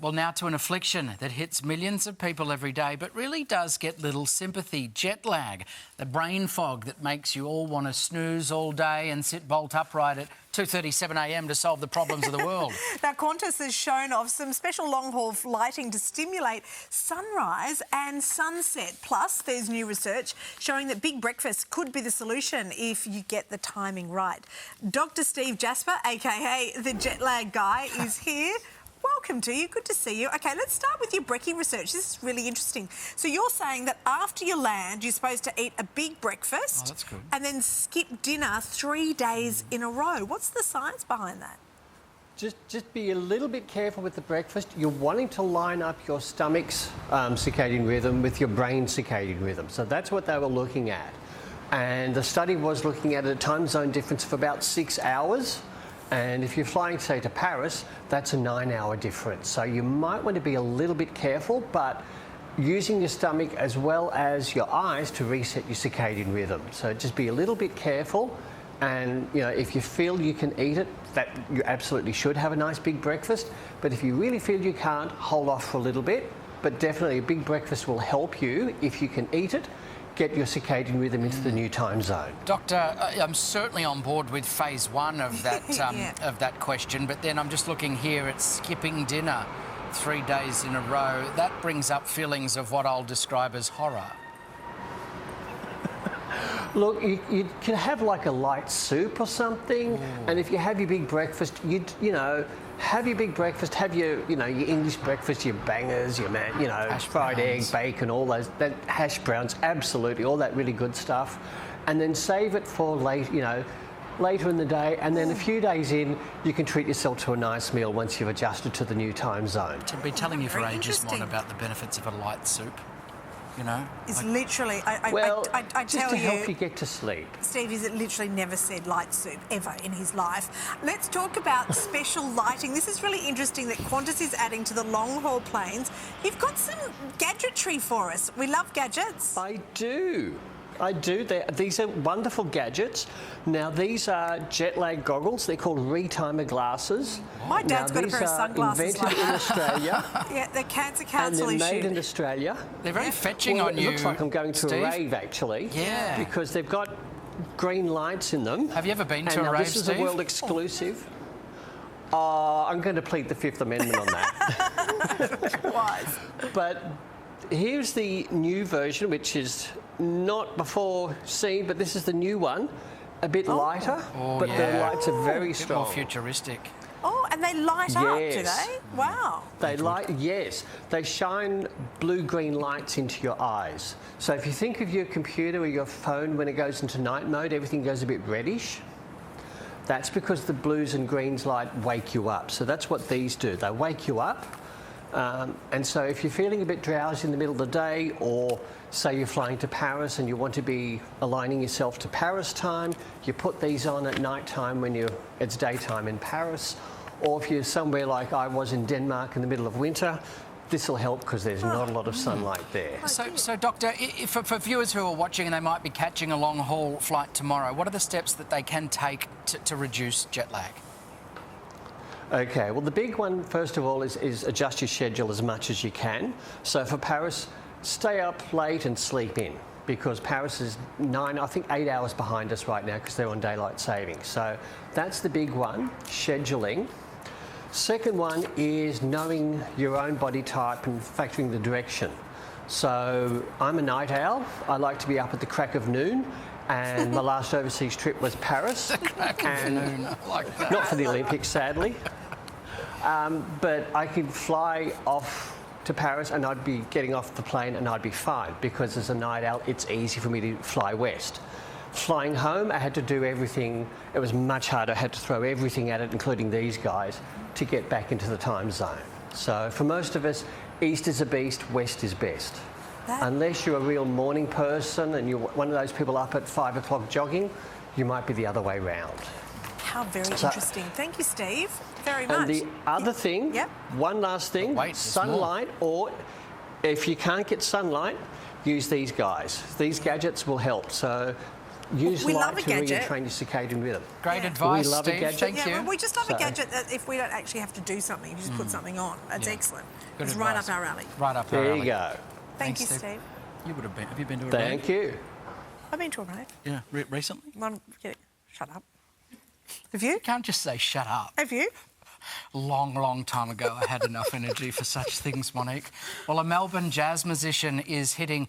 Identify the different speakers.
Speaker 1: Well, now to an affliction that hits millions of people every day but really does get little sympathy. Jet lag, the brain fog that makes you all want to snooze all day and sit bolt upright at 2:37 a.m. to solve the problems of the world.
Speaker 2: Now, Qantas has shown off some special long-haul lighting to stimulate sunrise and sunset. Plus, there's new research showing that big breakfast could be the solution if you get the timing right. Dr. Steve Jasper, a.k.a. the jet lag guy, is here. Welcome to you. Good to see you. OK, let's start with your brekkie research. This is really interesting. So you're saying that after you land, you're supposed to eat a big breakfast
Speaker 1: that's good.
Speaker 2: and then skip dinner 3 days in a row. What's the science behind that?
Speaker 3: Just be a little bit careful with the breakfast. You're wanting to line up your stomach's circadian rhythm with your brain's circadian rhythm. So that's what they were looking at. And the study was looking at a time zone difference of about 6 hours. And if you're flying, say, to Paris, that's a 9-hour difference. So you might want to be a little bit careful, but using your stomach as well as your eyes to reset your circadian rhythm. So just be a little bit careful. And, you know, if you feel you can eat it, that you absolutely should have a nice big breakfast. But if you really feel you can't, hold off for a little bit. But definitely a big breakfast will help you if you can eat it. Get your circadian rhythm into the new time zone.
Speaker 1: Doctor, I'm certainly on board with phase one of that of that question, but then I'm just looking here at skipping dinner 3 days in a row. That brings up feelings of what I'll describe as horror.
Speaker 3: Look, you can have like a light soup or something, and if you have your big breakfast, you know, have your big breakfast, have your, you know, your English breakfast, your bangers, your fried egg, bacon, all those, that hash browns, absolutely, all that really good stuff, and then save it for later in the day, and then a few days in, you can treat yourself to a nice meal once you've adjusted to the new time zone.
Speaker 1: I've been telling you for ages, Mon, about the benefits of a light soup. You know,
Speaker 2: it's literally, I
Speaker 3: just
Speaker 2: tell
Speaker 3: to
Speaker 2: you,
Speaker 3: help you get to sleep.
Speaker 2: Steve has literally never said light soup ever in his life. Let's talk about special lighting. This is really interesting that Qantas is adding to the long-haul planes. You've got some gadgetry for us. We love gadgets.
Speaker 3: I do. These are wonderful gadgets. Now, these are jet lag goggles. They're called retimer glasses.
Speaker 2: My dad's got a pair of sunglasses
Speaker 3: invented in Australia.
Speaker 2: Yeah, they're cancer council
Speaker 3: and they're
Speaker 2: issued.
Speaker 3: made in Australia.
Speaker 1: They're very fetching on you.
Speaker 3: It looks like I'm going to
Speaker 1: Steve.
Speaker 3: a rave, actually.
Speaker 1: Yeah.
Speaker 3: Because they've got green lights in them.
Speaker 1: Have you ever been to a rave,
Speaker 3: This is
Speaker 1: Steve?
Speaker 3: a world exclusive. I'm going to plead the Fifth Amendment on that.
Speaker 2: Wise.
Speaker 3: But here's the new version, which is not before seen, but this is the new one. A bit lighter, but the lights are very strong.
Speaker 1: More futuristic.
Speaker 2: Oh, and they light up, do they? Wow.
Speaker 3: They light, yes. They shine blue-green lights into your eyes. So if you think of your computer or your phone when it goes into night mode, everything goes a bit reddish. That's because the blues and greens light wake you up. So that's what these do. They wake you up. And so if you're feeling a bit drowsy in the middle of the day, or say you're flying to Paris and you want to be aligning yourself to Paris time, you put these on at night time when it's daytime in Paris. Or if you're somewhere like I was in Denmark in the middle of winter, this will help because there's not a lot of sunlight there.
Speaker 1: So Doctor, for viewers who are watching and they might be catching a long-haul flight tomorrow, what are the steps that they can take to reduce jet lag?
Speaker 3: Okay, well, the big one, first of all, is adjust your schedule as much as you can. So for Paris, stay up late and sleep in, because Paris is 8 hours behind us right now because they're on daylight saving. So that's the big one, scheduling. Second one is knowing your own body type and factoring the direction. So I'm a night owl. I like to be up at the crack of noon. And my last overseas trip was Paris.
Speaker 1: Crack of noon, I like that.
Speaker 3: Not for the Olympics, sadly. But I could fly off to Paris and I'd be getting off the plane and I'd be fine, because as a night owl, it's easy for me to fly west. Flying home, I had to do everything. It was much harder. I had to throw everything at it, including these guys, to get back into the time zone. So for most of us, east is a beast, west is best. Unless you're a real morning person and you're one of those people up at 5 o'clock jogging, you might be the other way round.
Speaker 2: How very interesting. Thank you, Steve, very much.
Speaker 3: And the other thing, one last thing, sunlight, or if you can't get sunlight, use these guys. These gadgets will help. So use
Speaker 2: We love
Speaker 3: light
Speaker 2: a
Speaker 3: to
Speaker 2: gadget.
Speaker 3: retrain your circadian rhythm.
Speaker 1: Great
Speaker 2: Yeah.
Speaker 1: advice,
Speaker 3: We love a
Speaker 1: Steve.
Speaker 3: gadget.
Speaker 1: Thank
Speaker 2: Yeah,
Speaker 1: you.
Speaker 2: well, we just love a
Speaker 3: So-
Speaker 2: gadget that if we don't actually have to do something, you just put something on. That's
Speaker 1: Yeah.
Speaker 2: excellent.
Speaker 1: Good
Speaker 2: It's right
Speaker 1: advice.
Speaker 2: up our alley.
Speaker 1: Right up our
Speaker 3: There
Speaker 1: alley.
Speaker 3: you go.
Speaker 2: Thank
Speaker 1: Thanks,
Speaker 2: you,
Speaker 1: Steve.
Speaker 2: Steve.
Speaker 1: You would have been. Have you been to a
Speaker 3: Thank
Speaker 1: rave?
Speaker 3: you.
Speaker 2: I've been to a rave.
Speaker 1: Yeah, recently?
Speaker 2: Shut up. Have you?
Speaker 1: You can't just say shut up.
Speaker 2: Have you?
Speaker 1: Long time ago, I had enough energy for such things, Monique. Well, a Melbourne jazz musician is hitting